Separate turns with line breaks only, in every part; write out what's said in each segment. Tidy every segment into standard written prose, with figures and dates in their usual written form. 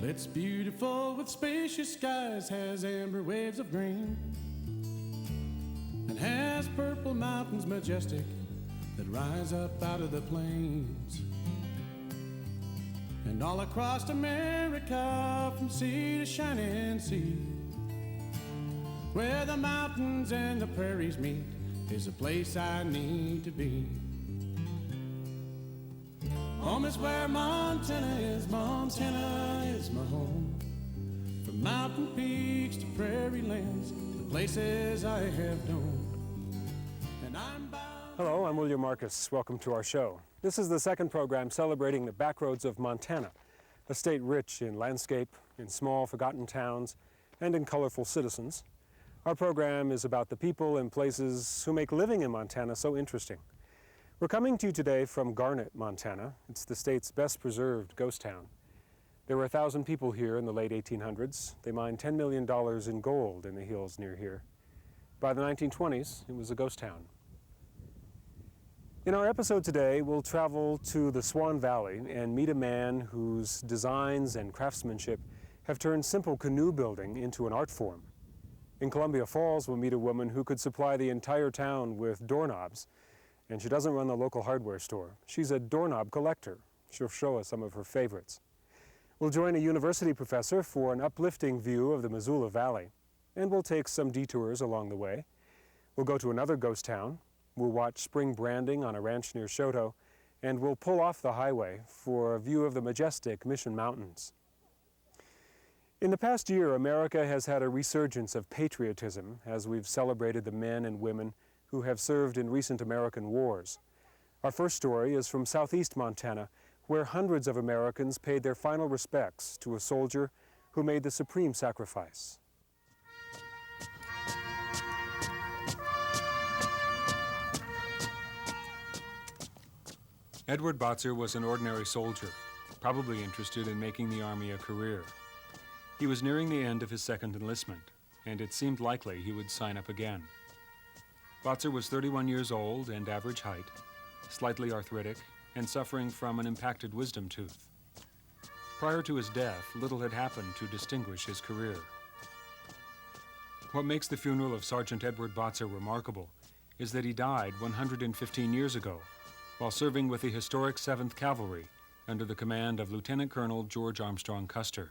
Well, it's beautiful with spacious skies, has amber waves of green, and has purple mountains majestic that rise up out of the plains. And all across America, from sea to shining sea, where the mountains and the prairies meet, is a place I need to be. Home is where Montana is my home. From mountain peaks to prairie lands, the places I have known. And I'm bound.
Hello, I'm William Marcus. Welcome to our show. This is the second program celebrating the Backroads of Montana, a state rich in landscape, in small forgotten towns, and in colorful citizens. Our program is about the people and places who make living in Montana so interesting. We're coming to you today from Garnet, Montana. It's the state's best preserved ghost town. There were 1,000 people here in the late 1800s. They mined $10 million in gold in the hills near here. By the 1920s, it was a ghost town. In our episode today, we'll travel to the Swan Valley and meet a man whose designs and craftsmanship have turned simple canoe building into an art form. In Columbia Falls, we'll meet a woman who could supply the entire town with doorknobs, and she doesn't run the local hardware store. She's a doorknob collector. She'll show us some of her favorites. We'll join a university professor for an uplifting view of the Missoula Valley, and we'll take some detours along the way. We'll go to another ghost town. We'll watch spring branding on a ranch near Shoto, and we'll pull off the highway for a view of the majestic Mission Mountains. In the past year, America has had a resurgence of patriotism as we've celebrated the men and women who have served in recent American wars. Our first story is from southeast Montana, where hundreds of Americans paid their final respects to a soldier who made the supreme sacrifice. Edward Botzer was an ordinary soldier, probably interested in making the Army a career. He was nearing the end of his second enlistment, and it seemed likely he would sign up again. Botzer was 31 years old and average height, slightly arthritic, and suffering from an impacted wisdom tooth. Prior to his death, little had happened to distinguish his career. What makes the funeral of Sergeant Edward Botzer remarkable is that he died 115 years ago while serving with the historic 7th Cavalry under the command of Lieutenant Colonel George Armstrong Custer.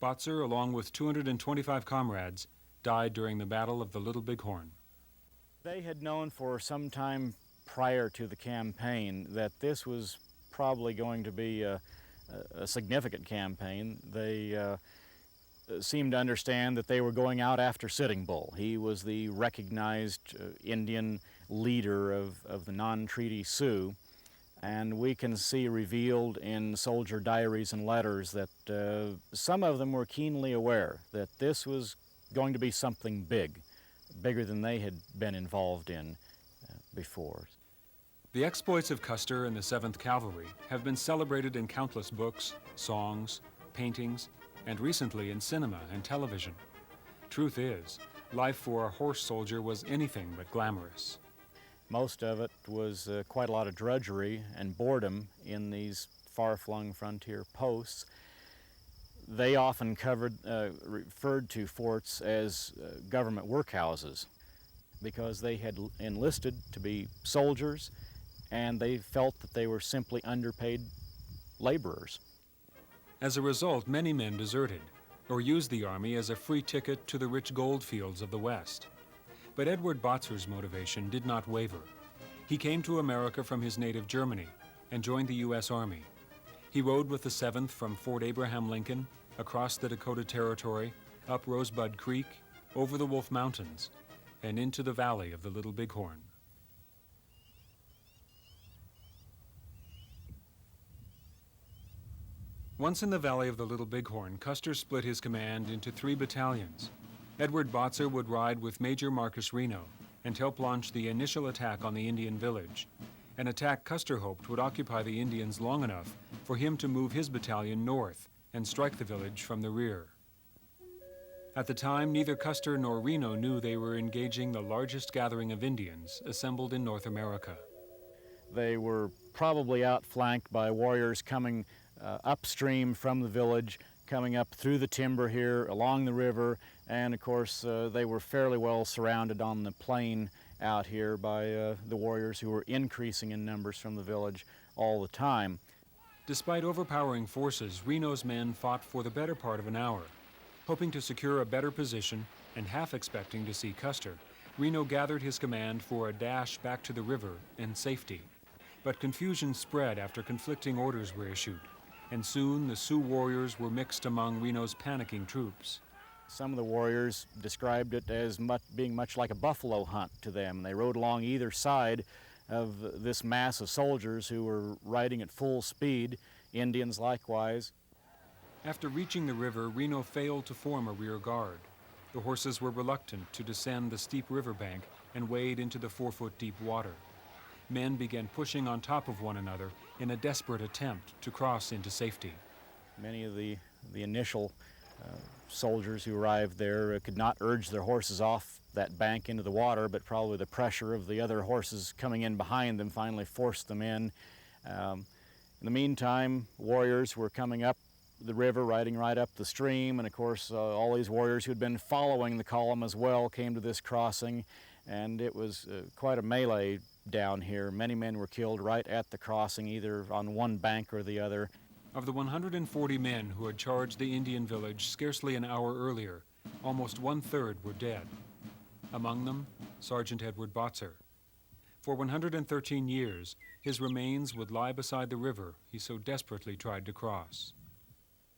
Botzer, along with 225 comrades, died during the Battle of the Little Bighorn.
They had known for some time prior to the campaign that this was probably going to be a significant campaign. They seemed to understand that they were going out after Sitting Bull. He was the recognized Indian leader of the non-treaty Sioux, and we can see revealed in soldier diaries and letters that some of them were keenly aware that this was going to be something big, bigger than they had been involved in before.
The exploits of Custer and the 7th Cavalry have been celebrated in countless books, songs, paintings, and recently in cinema and television. Truth is, life for a horse soldier was anything but glamorous.
Most of it was quite a lot of drudgery and boredom in these far-flung frontier posts. They often referred to forts as government workhouses because they had enlisted to be soldiers and they felt that they were simply underpaid laborers.
As a result, many men deserted or used the Army as a free ticket to the rich gold fields of the West. But Edward Botzer's motivation did not waver. He came to America from his native Germany and joined the U.S. Army. He rode with the 7th from Fort Abraham Lincoln, across the Dakota Territory, up Rosebud Creek, over the Wolf Mountains, and into the valley of the Little Bighorn. Once in the valley of the Little Bighorn, Custer split his command into 3 battalions. Edward Botzer would ride with Major Marcus Reno and help launch the initial attack on the Indian village, an attack Custer hoped would occupy the Indians long enough for him to move his battalion north and strike the village from the rear. At the time, neither Custer nor Reno knew they were engaging the largest gathering of Indians assembled in North America.
They were probably outflanked by warriors coming upstream from the village, coming up through the timber here, along the river, and of course they were fairly well surrounded on the plain out here by the warriors who were increasing in numbers from the village all the time.
Despite overpowering forces, Reno's men fought for the better part of an hour. Hoping to secure a better position and half expecting to see Custer, Reno gathered his command for a dash back to the river in safety. But confusion spread after conflicting orders were issued, and soon the Sioux warriors were mixed among Reno's panicking troops.
Some of the warriors described it as being much like a buffalo hunt to them. They rode along either side of this mass of soldiers who were riding at full speed, Indians likewise.
After reaching the river, Reno failed to form a rear guard. The horses were reluctant to descend the steep riverbank and wade into the 4-foot deep water. Men began pushing on top of one another in a desperate attempt to cross into safety.
Many of the initial soldiers who arrived there could not urge their horses off that bank into the water, but probably the pressure of the other horses coming in behind them finally forced them in. In the meantime, warriors were coming up the river, riding right up the stream, and of course all these warriors who had been following the column as well came to this crossing, and it was quite a melee down here. Many men were killed right at the crossing, either on one bank or the other.
Of the 140 men who had charged the Indian village scarcely an hour earlier, almost 1/3 were dead. Among them, Sergeant Edward Botzer. For 113 years, his remains would lie beside the river he so desperately tried to cross.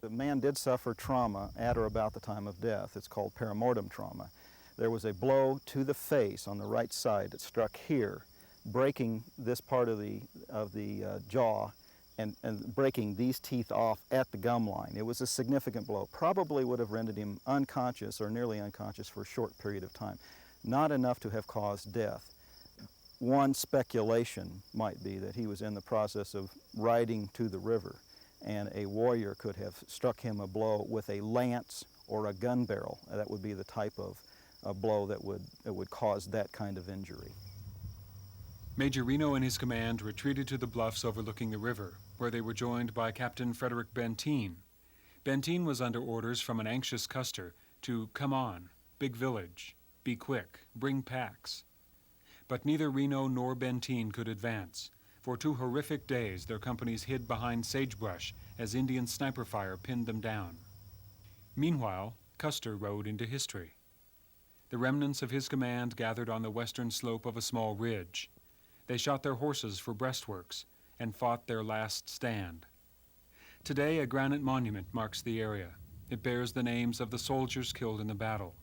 The man did suffer trauma at or about the time of death. It's called paramortem trauma. There was a blow to the face on the right side that struck here, breaking this part of the jaw and breaking these teeth off at the gum line. It was a significant blow. Probably would have rendered him unconscious or nearly unconscious for a short period of time. Not enough to have caused death. One speculation might be that he was in the process of riding to the river, and a warrior could have struck him a blow with a lance or a gun barrel. That would be the type of blow that would cause that kind of injury.
Major Reno and his command retreated to the bluffs overlooking the river, where they were joined by Captain Frederick Benteen. Benteen was under orders from an anxious Custer to come on, big village, be quick, bring packs. But neither Reno nor Benteen could advance. For 2 horrific days, their companies hid behind sagebrush as Indian sniper fire pinned them down. Meanwhile, Custer rode into history. The remnants of his command gathered on the western slope of a small ridge. They shot their horses for breastworks and fought their last stand. Today, a granite monument marks the area. It bears the names of the soldiers killed in the battle.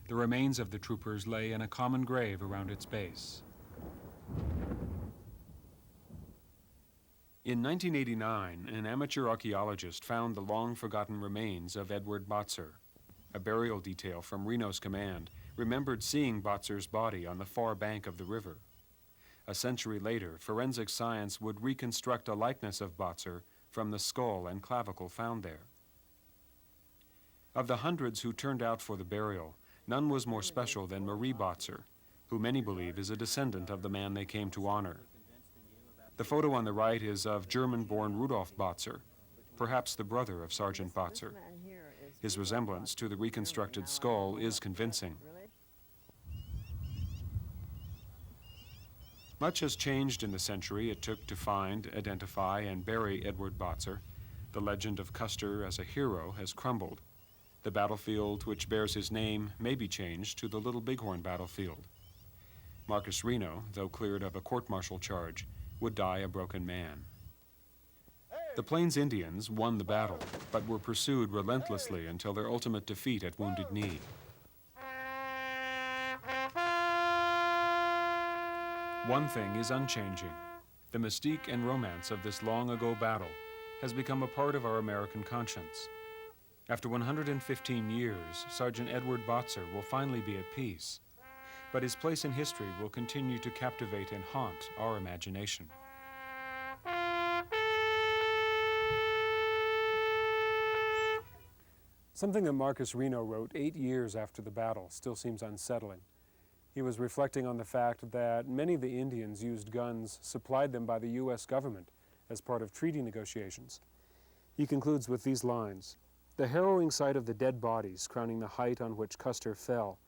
The remains of the troopers lay in a common grave around its base. In 1989, an amateur archaeologist found the long-forgotten remains of Edward Botzer. A burial detail from Reno's command remembered seeing Botzer's body on the far bank of the river. A century later, forensic science would reconstruct a likeness of Botzer from the skull and clavicle found there. Of the hundreds who turned out for the burial, none was more special than Marie Botzer, who many believe is a descendant of the man they came to honor. The photo on the right is of German-born Rudolf Botzer, perhaps the brother of Sergeant Botzer. His resemblance to the reconstructed skull is convincing. Much has changed in the century it took to find, identify, and bury Edward Botzer. The legend of Custer as a hero has crumbled. The battlefield which bears his name may be changed to the Little Bighorn battlefield. Marcus Reno, though cleared of a court-martial charge, would die a broken man. The Plains Indians won the battle, but were pursued relentlessly until their ultimate defeat at Wounded Knee. One thing is unchanging. The mystique and romance of this long-ago battle has become a part of our American conscience. After 115 years, Sergeant Edward Botzer will finally be at peace, but his place in history will continue to captivate and haunt our imagination. Something that Marcus Reno wrote 8 years after the battle still seems unsettling. He was reflecting on the fact that many of the Indians used guns supplied them by the U.S. government as part of treaty negotiations. He concludes with these lines: The harrowing sight of the dead bodies crowning the height on which Custer fell,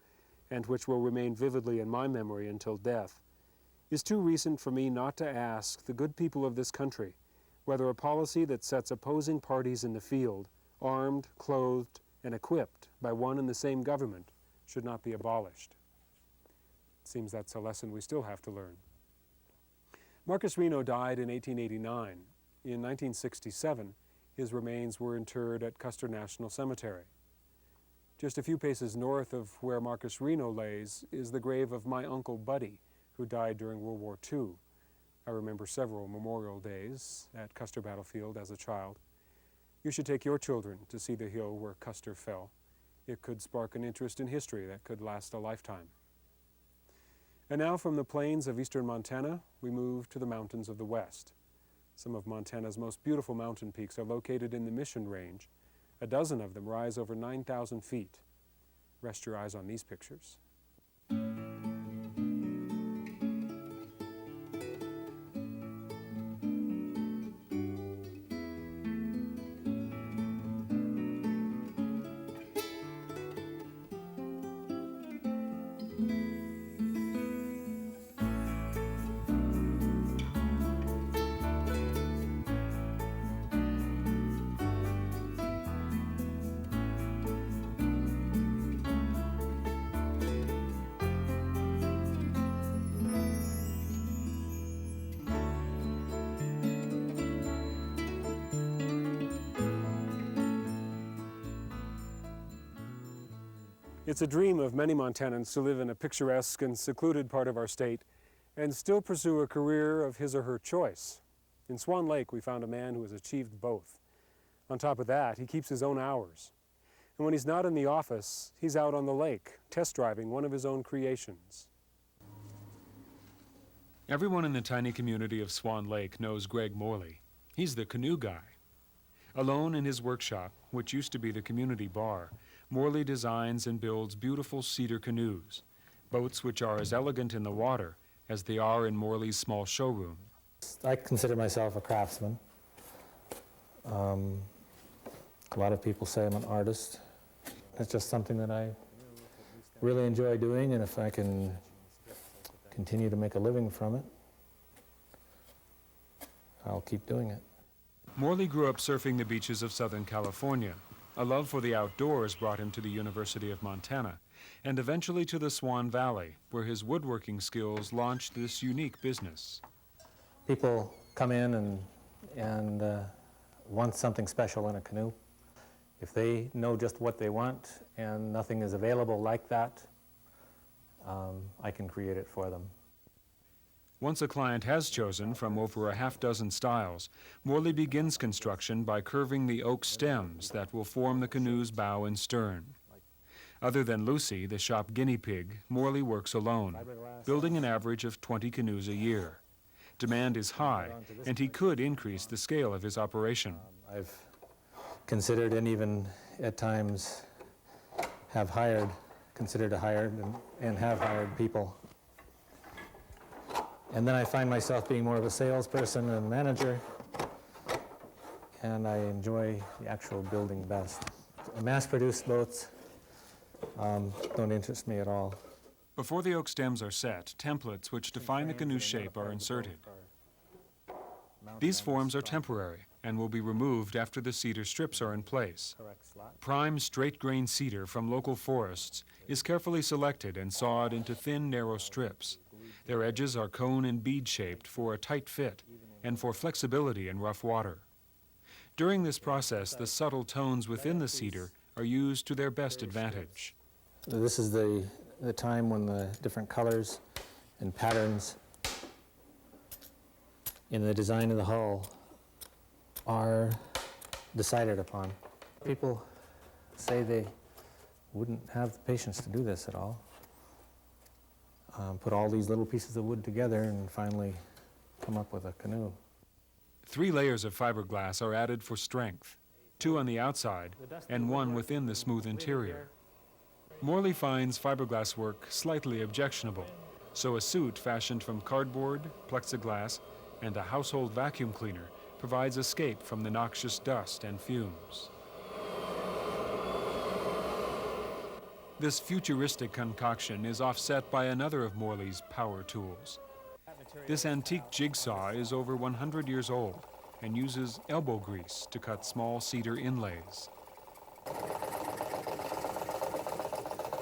and which will remain vividly in my memory until death, is too recent for me not to ask the good people of this country whether a policy that sets opposing parties in the field, armed, clothed, and equipped by one and the same government, should not be abolished. It seems that's a lesson we still have to learn. Marcus Reno died in 1889. In 1967, his remains were interred at Custer National Cemetery. Just a few paces north of where Marcus Reno lays is the grave of my Uncle Buddy, who died during World War II. I remember several Memorial Days at Custer Battlefield as a child. You should take your children to see the hill where Custer fell. It could spark an interest in history that could last a lifetime. And now from the plains of eastern Montana, we move to the mountains of the west. Some of Montana's most beautiful mountain peaks are located in the Mission Range. A dozen of them rise over 9,000 feet. Rest your eyes on these pictures. It's a dream of many Montanans to live in a picturesque and secluded part of our state and still pursue a career of his or her choice. In Swan Lake, we found a man who has achieved both. On top of that, he keeps his own hours. And when he's not in the office, he's out on the lake, test driving one of his own creations. Everyone in the tiny community of Swan Lake knows Grey Morley. He's the canoe guy. Alone in his workshop, which used to be the community bar, Morley designs and builds beautiful cedar canoes, boats which are as elegant in the water as they are in Morley's small showroom.
I consider myself a craftsman. A lot of people say I'm an artist. It's just something that I really enjoy doing, and if I can continue to make a living from it, I'll keep doing it.
Morley grew up surfing the beaches of Southern California. A love for the outdoors brought him to the University of Montana, and eventually to the Swan Valley, where his woodworking skills launched this unique business.
People come in and want something special in a canoe. If they know just what they want and nothing is available like that, I can create it for them.
Once a client has chosen from over a half-dozen styles, Morley begins construction by curving the oak stems that will form the canoe's bow and stern. Other than Lucy, the shop guinea pig, Morley works alone, building an average of 20 canoes a year. Demand is high, and he could increase the scale of his operation.
I've considered and even at times considered to hire and have hired people. And then I find myself being more of a salesperson and manager, and I enjoy the actual building best. Mass-produced boats don't interest me at all.
Before the oak stems are set, templates which define the canoe shape are inserted. These forms are temporary and will be removed after the cedar strips are in place. Prime straight-grain cedar from local forests is carefully selected and sawed into thin, narrow strips. Their edges are cone and bead-shaped for a tight fit and for flexibility in rough water. During this process, the subtle tones within the cedar are used to their best advantage.
This is the time when the different colors and patterns in the design of the hull are decided upon. People say they wouldn't have the patience to do this at all. Put all these little pieces of wood together and finally come up with a canoe.
3 layers of fiberglass are added for strength, 2 on the outside and 1 within the smooth interior. Morley finds fiberglass work slightly objectionable, so a suit fashioned from cardboard, plexiglass, and a household vacuum cleaner provides escape from the noxious dust and fumes. This futuristic concoction is offset by another of Morley's power tools. This antique jigsaw is over 100 years old and uses elbow grease to cut small cedar inlays.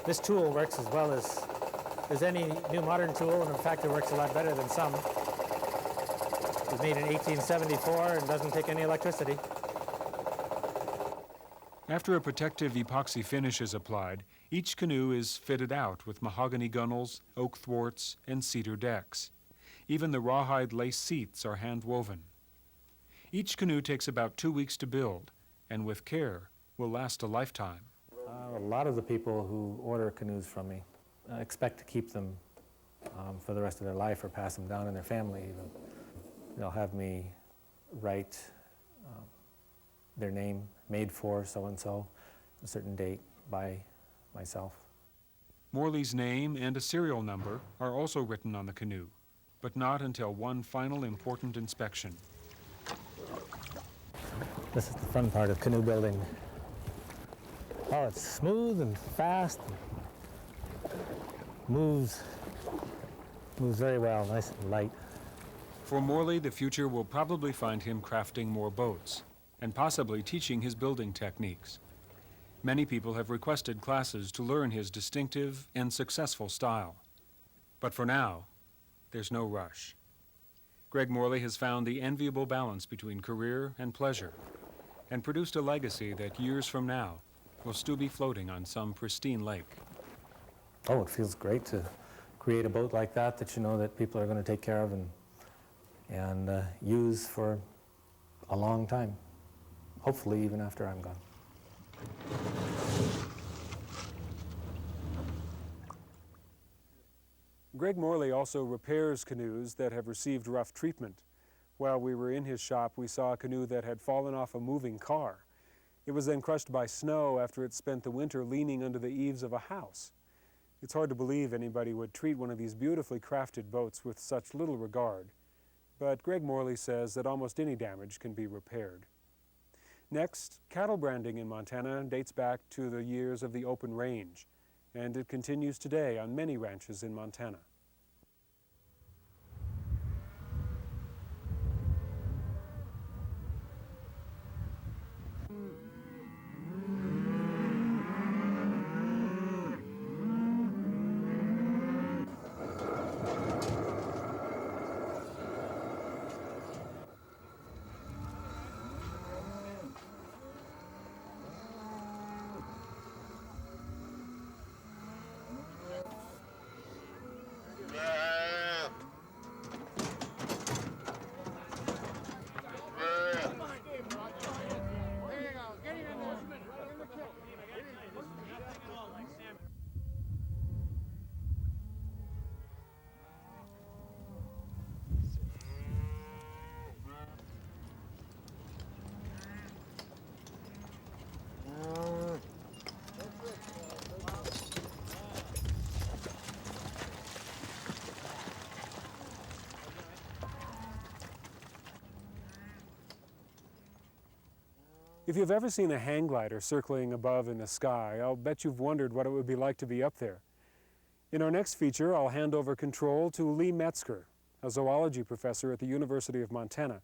This tool works as well as any new modern tool, and in fact it works a lot better than some. It was made in 1874 and doesn't take any electricity.
After a protective epoxy finish is applied, each canoe is fitted out with mahogany gunnels, oak thwarts, and cedar decks. Even the rawhide lace seats are hand-woven. Each canoe takes about 2 weeks to build, and with care, will last a lifetime.
A lot of the people who order canoes from me expect to keep them for the rest of their life or pass them down in their family even. They'll have me write their name, made for so-and-so, a certain date by myself.
Morley's name and a serial number are also written on the canoe, but not until one final important inspection.
This is the fun part of canoe building. Oh, it's smooth and fast, and moves very well, nice and light.
For Morley, the future will probably find him crafting more boats and possibly teaching his building techniques. Many people have requested classes to learn his distinctive and successful style. But for now, there's no rush. Greg Morley has found the enviable balance between career and pleasure and produced a legacy that years from now will still be floating on some pristine lake.
Oh, it feels great to create a boat like that you know that people are going to take care of and use for a long time, hopefully even after I'm gone.
Greg Morley also repairs canoes that have received rough treatment. While we were in his shop, we saw a canoe that had fallen off a moving car. It was then crushed by snow after it spent the winter leaning under the eaves of a house. It's hard to believe anybody would treat one of these beautifully crafted boats with such little regard. But Greg Morley says that almost any damage can be repaired. Next, cattle branding in Montana dates back to the years of the open range, and it continues today on many ranches in Montana. If you've ever seen a hang glider circling above in the sky, I'll bet you've wondered what it would be like to be up there. In our next feature, I'll hand over control to Lee Metzger, a zoology professor at the University of Montana.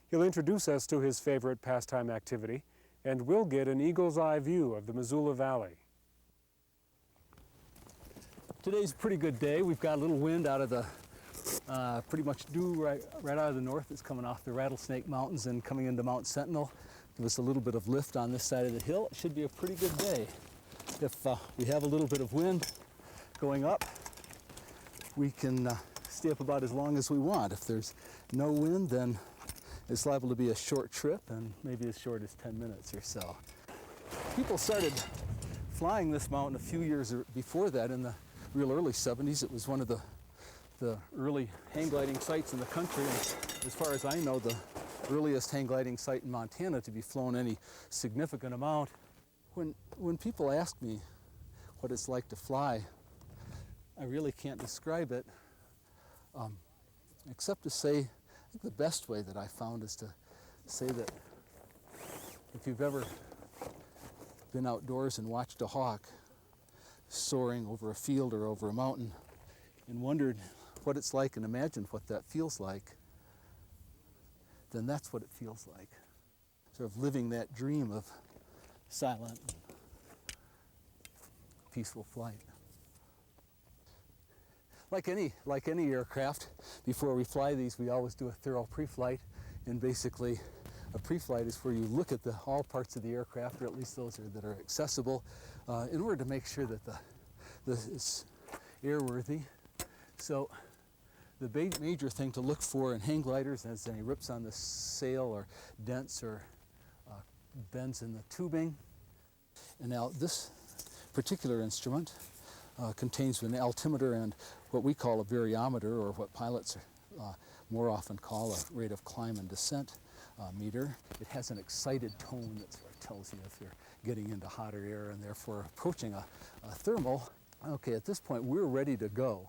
He'll introduce us to his favorite pastime activity, and we'll get an eagle's eye view of the Missoula Valley.
Today's a pretty good day. We've got a little wind out of the, pretty much due right out of the north. It's coming off the Rattlesnake Mountains and coming into Mount Sentinel. Give us a little bit of lift on this side of the hill. It should be a pretty good day. If we have a little bit of wind going up, we can stay up about as long as we want. If there's no wind, then it's liable to be a short trip and maybe as short as 10 minutes or so. People started flying this mountain a few years before that in the real early 70s. It was one of the early hang gliding sites in the country, and as far as I know, the earliest hang gliding site in Montana to be flown any significant amount. When people ask me what it's like to fly, I really can't describe it, except to say, I think the best way that I found is to say that if you've ever been outdoors and watched a hawk soaring over a field or over a mountain and wondered what it's like and imagined what that feels like, then that's what it feels like. Sort of living that dream of silent, peaceful flight. Like any aircraft, before we fly these, we always do a thorough pre-flight, and basically a pre-flight is where you look at all parts of the aircraft, or at least those that are accessible, in order to make sure that it's airworthy. So the major thing to look for in hang gliders is any rips on the sail or dents or bends in the tubing. And now this particular instrument contains an altimeter and what we call a variometer, or what pilots more often call a rate of climb and descent meter. It has an excited tone that sort of tells you if you're getting into hotter air and therefore approaching a thermal. Okay, at this point we're ready to go.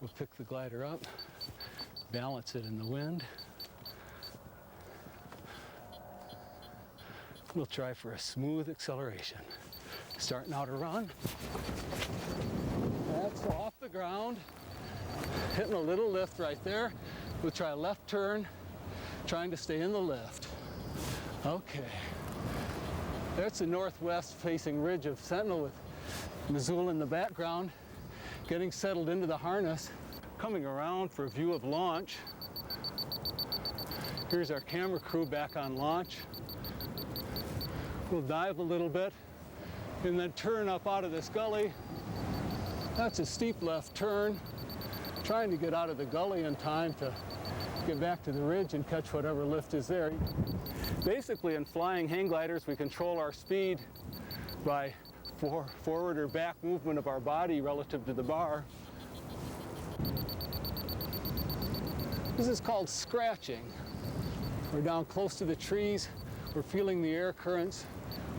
We'll pick the glider up, balance it in the wind. We'll try for a smooth acceleration. Starting out a run. That's off the ground. Hitting a little lift right there. We'll try a left turn, trying to stay in the lift. Okay. That's the northwest facing ridge of Sentinel with Missoula in the background, getting settled into the harness. Coming around for a view of launch. Here's our camera crew back on launch. We'll dive a little bit and then turn up out of this gully. That's a steep left turn. Trying to get out of the gully in time to get back to the ridge and catch whatever lift is there. Basically, in flying hang gliders, we control our speed by forward or back movement of our body relative to the bar. This is called scratching. We're down close to the trees. We're feeling the air currents.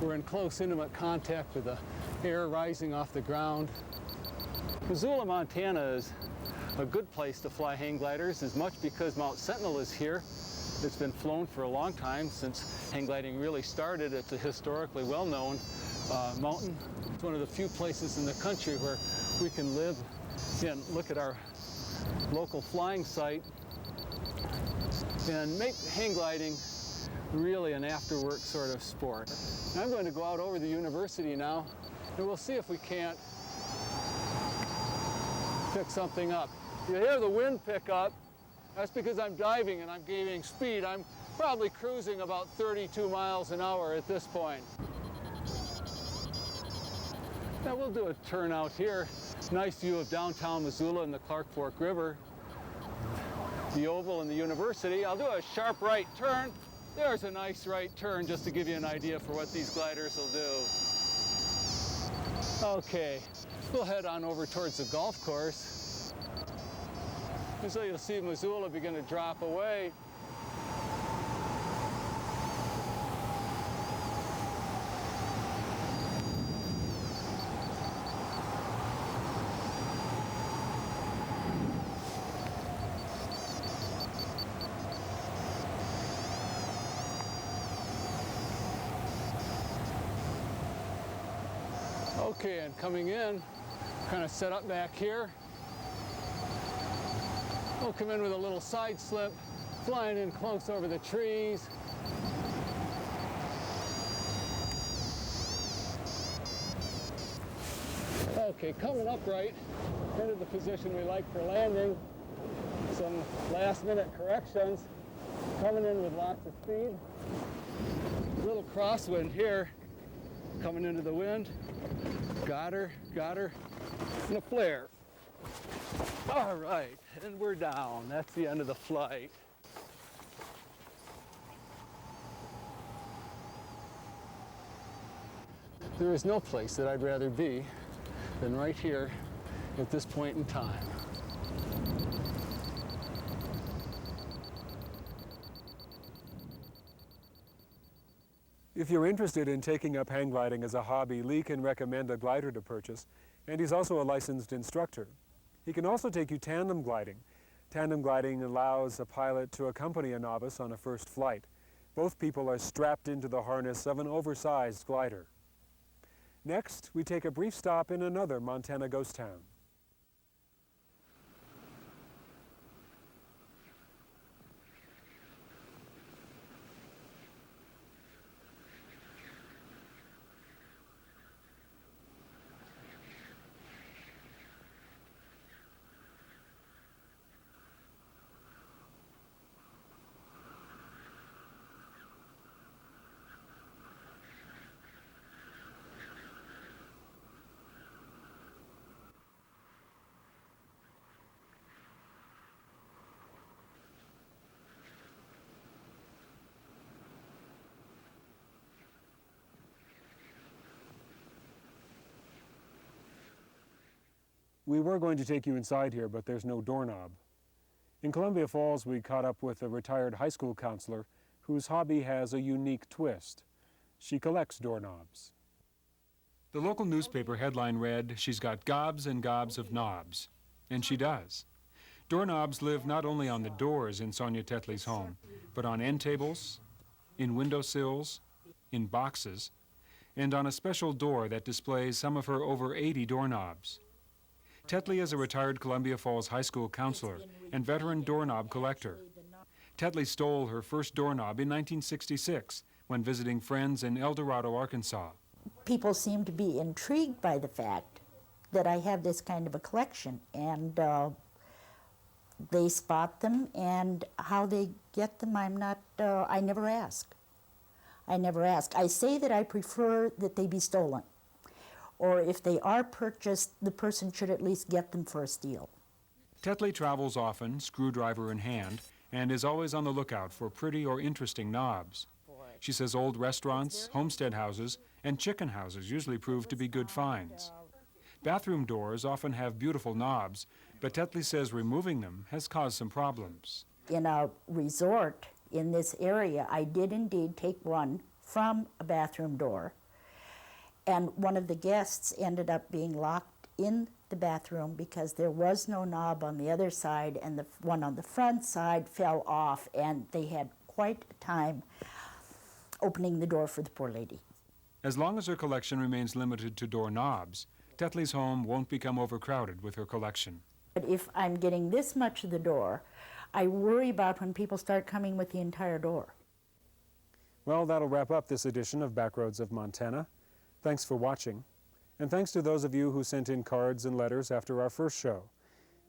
We're in close, intimate contact with the air rising off the ground. Missoula, Montana is a good place to fly hang gliders, as much because Mount Sentinel is here. It's been flown for a long time, since hang gliding really started. It's a historically well-known mountain. It's one of the few places in the country where we can live and look at our local flying site and make hang gliding really an after-work sort of sport. I'm going to go out over the university now, and we'll see if we can't pick something up. You hear the wind pick up. That's because I'm diving and I'm gaining speed. I'm probably cruising about 32 miles an hour at this point. Now we'll do a turn out here. Nice view of downtown Missoula and the Clark Fork River. The oval and the university. I'll do a sharp right turn. There's a nice right turn, just to give you an idea for what these gliders will do. Okay, we'll head on over towards the golf course. And so you'll see Missoula begin to drop away. Okay, and coming in, kind of set up back here. We'll come in with a little side slip, flying in close over the trees. Okay, coming upright into the position we like for landing. Some last minute corrections. Coming in with lots of speed. A little crosswind here, coming into the wind. Got her, and a flare. All right, and we're down. That's the end of the flight. There is no place that I'd rather be than right here at this point in time.
If you're interested in taking up hang gliding as a hobby, Lee can recommend a glider to purchase, and he's also a licensed instructor. He can also take you tandem gliding. Tandem gliding allows a pilot to accompany a novice on a first flight. Both people are strapped into the harness of an oversized glider. Next, we take a brief stop in another Montana ghost town. We were going to take you inside here, but there's no doorknob. In Columbia Falls, we caught up with a retired high school counselor whose hobby has a unique twist. She collects doorknobs. The local newspaper headline read, "She's got gobs and gobs of knobs." And she does. Doorknobs live not only on the doors in Sonya Tetlie's home, but on end tables, in windowsills, in boxes, and on a special door that displays some of her over 80 doorknobs. Tetlie is a retired Columbia Falls High School counselor and veteran doorknob collector. Tetlie stole her first doorknob in 1966 when visiting friends in El Dorado, Arkansas.
People seem to be intrigued by the fact that I have this kind of a collection, and they spot them, and how they get them, I never ask. I never ask. I say that I prefer that they be stolen, or if they are purchased, the person should at least get them for a steal.
Tetlie travels often, screwdriver in hand, and is always on the lookout for pretty or interesting knobs. She says old restaurants, homestead houses, and chicken houses usually prove to be good finds. Bathroom doors often have beautiful knobs, but Tetlie says removing them has caused some problems.
In a resort in this area, I did indeed take one from a bathroom door, and one of the guests ended up being locked in the bathroom because there was no knob on the other side, and the one on the front side fell off, and they had quite a time opening the door for the poor lady.
As long as her collection remains limited to doorknobs, Tetlie's home won't become overcrowded with her collection.
But if I'm getting this much of the door, I worry about when people start coming with the entire door.
Well, that'll wrap up this edition of Backroads of Montana. Thanks for watching, and thanks to those of you who sent in cards and letters after our first show.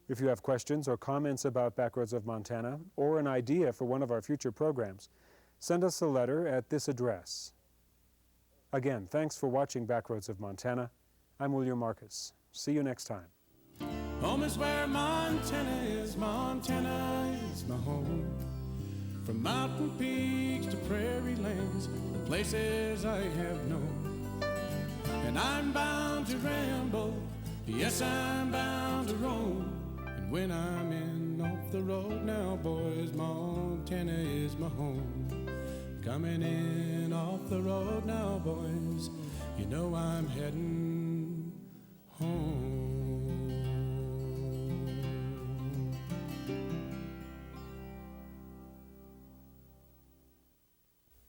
If you have questions or comments about Backroads of Montana, or an idea for one of our future programs, send us a letter at this address. Again, thanks for watching Backroads of Montana. I'm William Marcus. See you next time.
Home is where Montana is my home. From mountain peaks to prairie lands, the places I have known. And I'm bound to ramble, yes, I'm bound to roam. And when I'm in off the road now, boys, Montana is my home. Coming in off the road now, boys, you know I'm heading home.